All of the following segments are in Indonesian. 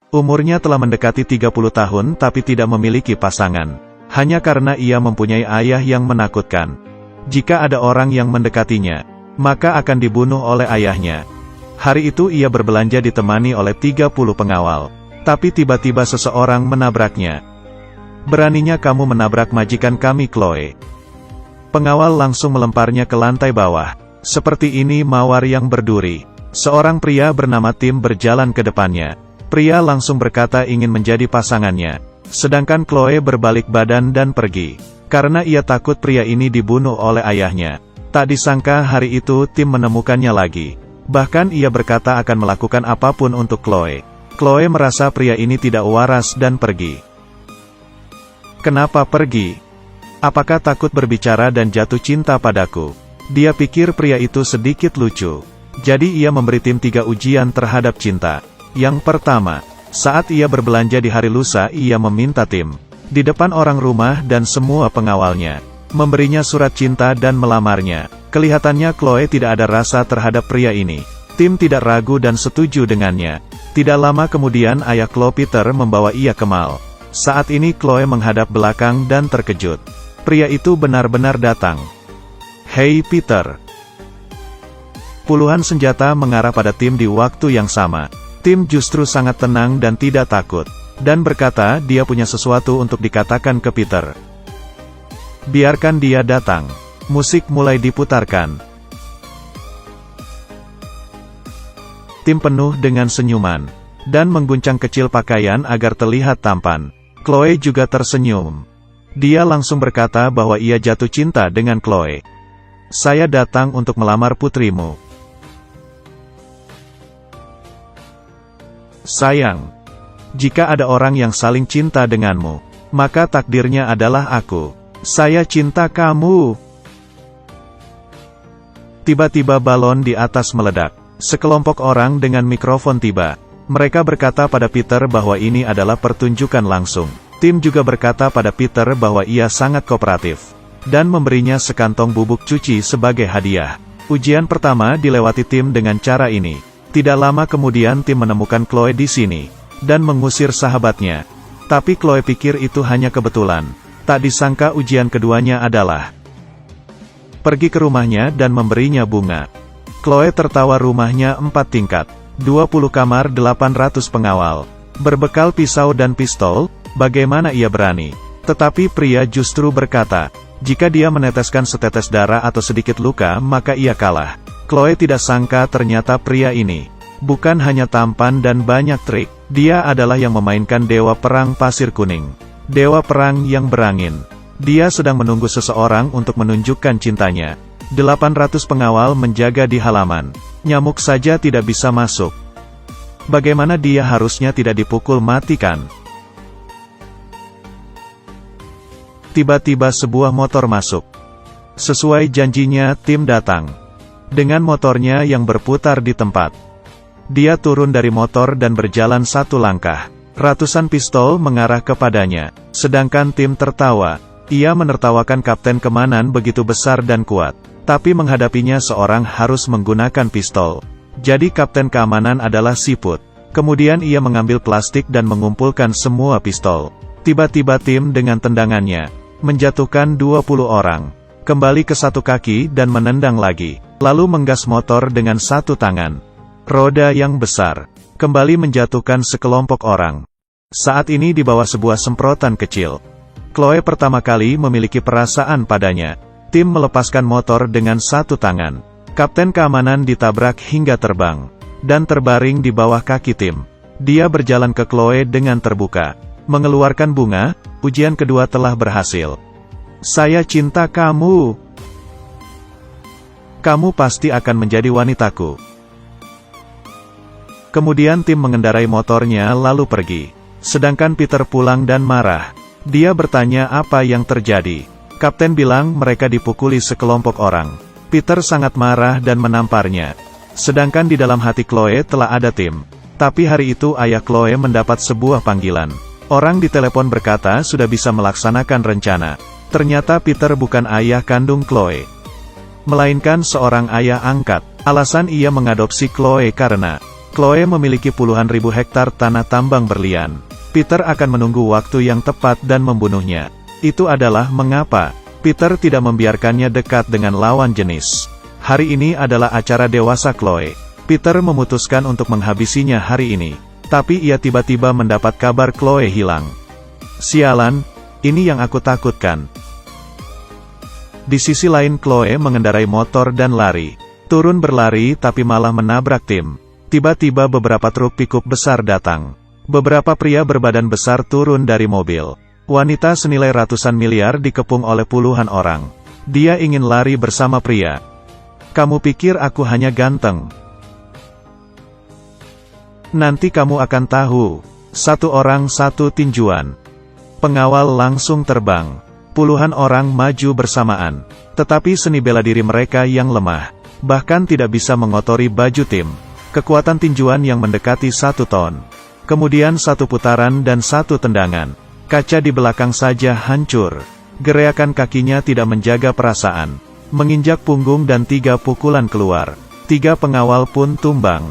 Umurnya telah mendekati 30 tahun tapi tidak memiliki pasangan. Hanya karena ia mempunyai ayah yang menakutkan. Jika ada orang yang mendekatinya, maka akan dibunuh oleh ayahnya. Hari itu ia berbelanja ditemani oleh 30 pengawal. Tapi tiba-tiba seseorang menabraknya. "Beraninya kamu menabrak majikan kami, Chloe." Pengawal langsung melemparnya ke lantai bawah. Seperti ini mawar yang berduri. Seorang pria bernama Tim berjalan ke depannya. Pria langsung berkata ingin menjadi pasangannya. Sedangkan Chloe berbalik badan dan pergi. Karena ia takut pria ini dibunuh oleh ayahnya. Tak disangka hari itu Tim menemukannya lagi. Bahkan ia berkata akan melakukan apapun untuk Chloe. Chloe merasa pria ini tidak waras dan pergi. Kenapa pergi? Apakah takut berbicara dan jatuh cinta padaku? Dia pikir pria itu sedikit lucu. Jadi ia memberi Tim 3 ujian terhadap cinta. Yang pertama, saat ia berbelanja di hari lusa ia meminta Tim, di depan orang rumah dan semua pengawalnya, memberinya surat cinta dan melamarnya. Kelihatannya Chloe tidak ada rasa terhadap pria ini. Tim tidak ragu dan setuju dengannya. Tidak lama kemudian ayah Chloe, Peter, membawa ia ke mall. Saat ini Chloe menghadap belakang dan terkejut. Pria itu benar-benar datang. "Hei Peter." Puluhan senjata mengarah pada Tim di waktu yang sama. Tim justru sangat tenang dan tidak takut, dan berkata dia punya sesuatu untuk dikatakan ke Peter. Biarkan dia datang. Musik mulai diputarkan. Tim penuh dengan senyuman, dan mengguncang kecil pakaian agar terlihat tampan. Chloe juga tersenyum. Dia langsung berkata bahwa ia jatuh cinta dengan Chloe. "Saya datang untuk melamar putrimu. Sayang, jika ada orang yang saling cinta denganmu, maka takdirnya adalah aku. Saya cinta kamu." Tiba-tiba balon di atas meledak. Sekelompok orang dengan mikrofon tiba. Mereka berkata pada Peter bahwa ini adalah pertunjukan langsung. Tim juga berkata pada Peter bahwa ia sangat kooperatif, dan memberinya sekantong bubuk cuci sebagai hadiah. Ujian pertama dilewati Tim dengan cara ini. Tidak lama kemudian Tim menemukan Chloe di sini, dan mengusir sahabatnya. Tapi Chloe pikir itu hanya kebetulan. Tak disangka ujian keduanya adalah pergi ke rumahnya dan memberinya bunga. Chloe tertawa. Rumahnya 4 tingkat, 20 kamar, 800 pengawal. Berbekal pisau dan pistol, bagaimana ia berani? Tetapi pria justru berkata, jika dia meneteskan setetes darah atau sedikit luka maka ia kalah. Chloe tidak sangka ternyata pria ini bukan hanya tampan dan banyak trik. Dia adalah yang memainkan dewa perang pasir kuning. Dewa perang yang berangin. Dia sedang menunggu seseorang untuk menunjukkan cintanya. 800 pengawal menjaga di halaman. Nyamuk saja tidak bisa masuk. Bagaimana dia harusnya tidak dipukul mati kan? Tiba-tiba sebuah motor masuk. Sesuai janjinya, Tim datang dengan motornya yang berputar di tempat. Dia turun dari motor dan berjalan 1 langkah. Ratusan pistol mengarah kepadanya. Sedangkan Tim tertawa. Ia menertawakan Kapten Keamanan begitu besar dan kuat. Tapi menghadapinya seorang harus menggunakan pistol. Jadi Kapten Keamanan adalah siput. Kemudian ia mengambil plastik dan mengumpulkan semua pistol. Tiba-tiba Tim dengan tendangannya menjatuhkan 20 orang. Kembali ke 1 kaki dan menendang lagi. Lalu menggas motor dengan 1 tangan. Roda yang besar kembali menjatuhkan sekelompok orang. Saat ini di bawah sebuah semprotan kecil. Chloe pertama kali memiliki perasaan padanya. Tim melepaskan motor dengan 1 tangan. Kapten Keamanan ditabrak hingga terbang dan terbaring di bawah kaki Tim. Dia berjalan ke Chloe dengan terbuka, mengeluarkan bunga. Ujian kedua telah berhasil. "Saya cinta kamu. Kamu pasti akan menjadi wanitaku." Kemudian Tim mengendarai motornya lalu pergi. Sedangkan Peter pulang dan marah. Dia bertanya apa yang terjadi. Kapten bilang mereka dipukuli sekelompok orang. Peter sangat marah dan menamparnya. Sedangkan di dalam hati Chloe telah ada Tim. Tapi hari itu ayah Chloe mendapat sebuah panggilan. Orang di telepon berkata sudah bisa melaksanakan rencana. Ternyata Peter bukan ayah kandung Chloe, melainkan seorang ayah angkat. Alasan ia mengadopsi Chloe karena Chloe memiliki puluhan ribu hektar tanah tambang berlian. Peter akan menunggu waktu yang tepat dan membunuhnya. Itu adalah mengapa Peter tidak membiarkannya dekat dengan lawan jenis. Hari ini adalah acara dewasa Chloe. Peter memutuskan untuk menghabisinya hari ini. Tapi ia tiba-tiba mendapat kabar Chloe hilang. Sialan, ini yang aku takutkan. Di sisi lain Chloe mengendarai motor dan lari. Turun berlari tapi malah menabrak Tim. Tiba-tiba beberapa truk pickup besar datang. Beberapa pria berbadan besar turun dari mobil. Wanita senilai ratusan miliar dikepung oleh puluhan orang. Dia ingin lari bersama pria. Kamu pikir aku hanya ganteng? Nanti kamu akan tahu. Satu orang satu tinjuan. Pengawal langsung terbang. Puluhan orang maju bersamaan. Tetapi seni bela diri mereka yang lemah. Bahkan tidak bisa mengotori baju Tim. Kekuatan tinjuan yang mendekati 1 ton. Kemudian 1 putaran dan 1 tendangan. Kaca di belakang saja hancur. Gerakan kakinya tidak menjaga perasaan. Menginjak punggung dan 3 pukulan keluar. 3 pengawal pun tumbang.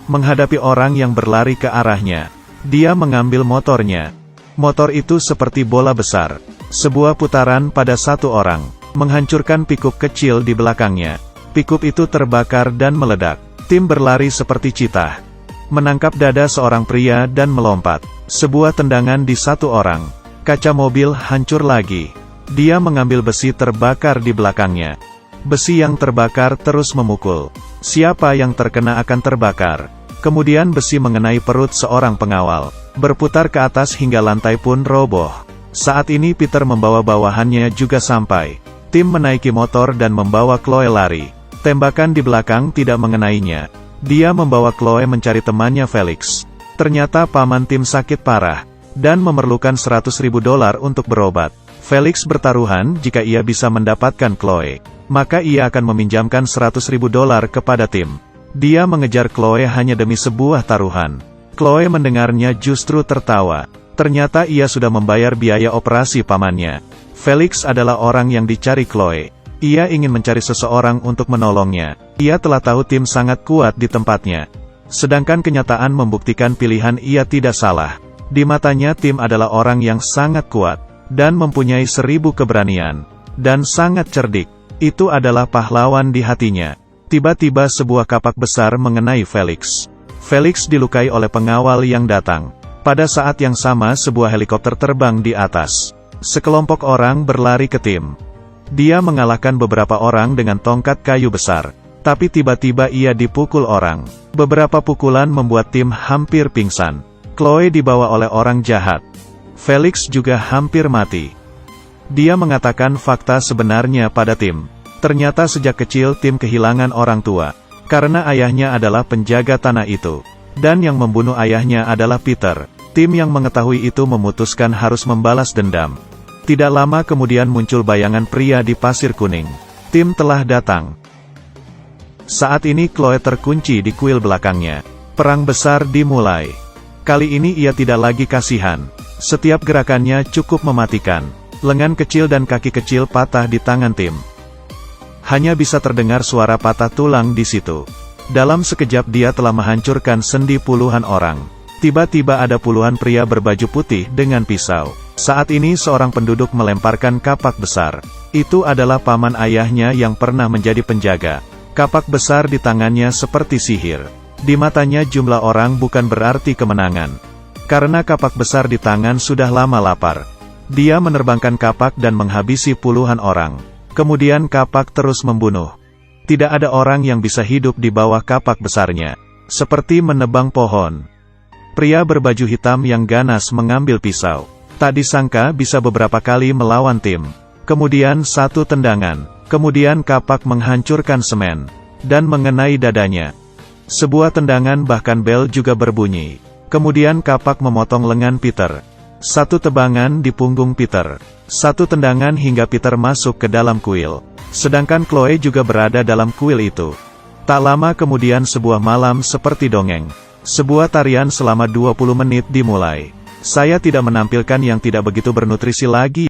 Menghadapi orang yang berlari ke arahnya. Dia mengambil motornya. Motor itu seperti bola besar. Sebuah putaran pada 1 orang. Menghancurkan pickup kecil di belakangnya. Pickup itu terbakar dan meledak. Tim berlari seperti citah. Menangkap dada seorang pria dan melompat. Sebuah tendangan di 1 orang. Kaca mobil hancur lagi. Dia mengambil besi terbakar di belakangnya. Besi yang terbakar terus memukul. Siapa yang terkena akan terbakar. Kemudian besi mengenai perut seorang pengawal. Berputar ke atas hingga lantai pun roboh. Saat ini Peter membawa bawahannya juga sampai. Tim menaiki motor dan membawa Chloe lari. Tembakan di belakang tidak mengenainya. Dia membawa Chloe mencari temannya Felix. Ternyata paman Tim sakit parah, dan memerlukan $100.000 untuk berobat. Felix bertaruhan jika ia bisa mendapatkan Chloe, maka ia akan meminjamkan $100.000 kepada Tim. Dia mengejar Chloe hanya demi sebuah taruhan. Chloe mendengarnya justru tertawa. Ternyata ia sudah membayar biaya operasi pamannya. Felix adalah orang yang dicari Chloe. Ia ingin mencari seseorang untuk menolongnya. Ia telah tahu Tim sangat kuat di tempatnya. Sedangkan kenyataan membuktikan pilihan ia tidak salah. Di matanya Tim adalah orang yang sangat kuat, dan mempunyai 1000 keberanian, dan sangat cerdik. Itu adalah pahlawan di hatinya. Tiba-tiba sebuah kapak besar mengenai Felix. Felix dilukai oleh pengawal yang datang. Pada saat yang sama sebuah helikopter terbang di atas. Sekelompok orang berlari ke Tim. Dia mengalahkan beberapa orang dengan tongkat kayu besar. Tapi tiba-tiba ia dipukul orang. Beberapa pukulan membuat Tim hampir pingsan. Chloe dibawa oleh orang jahat. Felix juga hampir mati. Dia mengatakan fakta sebenarnya pada Tim. Ternyata sejak kecil Tim kehilangan orang tua. Karena ayahnya adalah penjaga tanah itu. Dan yang membunuh ayahnya adalah Peter. Tim yang mengetahui itu memutuskan harus membalas dendam. Tidak lama kemudian muncul bayangan pria di pasir kuning. Tim telah datang. Saat ini Chloe terkunci di kuil belakangnya. Perang besar dimulai. Kali ini ia tidak lagi kasihan. Setiap gerakannya cukup mematikan. Lengan kecil dan kaki kecil patah di tangan Tim. Hanya bisa terdengar suara patah tulang di situ. Dalam sekejap dia telah menghancurkan sendi puluhan orang. Tiba-tiba ada puluhan pria berbaju putih dengan pisau. Saat ini seorang penduduk melemparkan kapak besar. Itu adalah paman ayahnya yang pernah menjadi penjaga. Kapak besar di tangannya seperti sihir. Di matanya jumlah orang bukan berarti kemenangan. Karena kapak besar di tangan sudah lama lapar. Dia menerbangkan kapak dan menghabisi puluhan orang. Kemudian kapak terus membunuh. Tidak ada orang yang bisa hidup di bawah kapak besarnya. Seperti menebang pohon. Pria berbaju hitam yang ganas mengambil pisau. Tak disangka bisa beberapa kali melawan Tim. Kemudian 1 tendangan. Kemudian kapak menghancurkan semen. Dan mengenai dadanya. Sebuah tendangan bahkan bel juga berbunyi. Kemudian kapak memotong lengan Peter. 1 tebangan di punggung Peter. 1 tendangan hingga Peter masuk ke dalam kuil. Sedangkan Chloe juga berada dalam kuil itu. Tak lama kemudian sebuah malam seperti dongeng. Sebuah tarian selama 20 menit dimulai. Saya tidak menampilkan yang tidak begitu bernutrisi lagi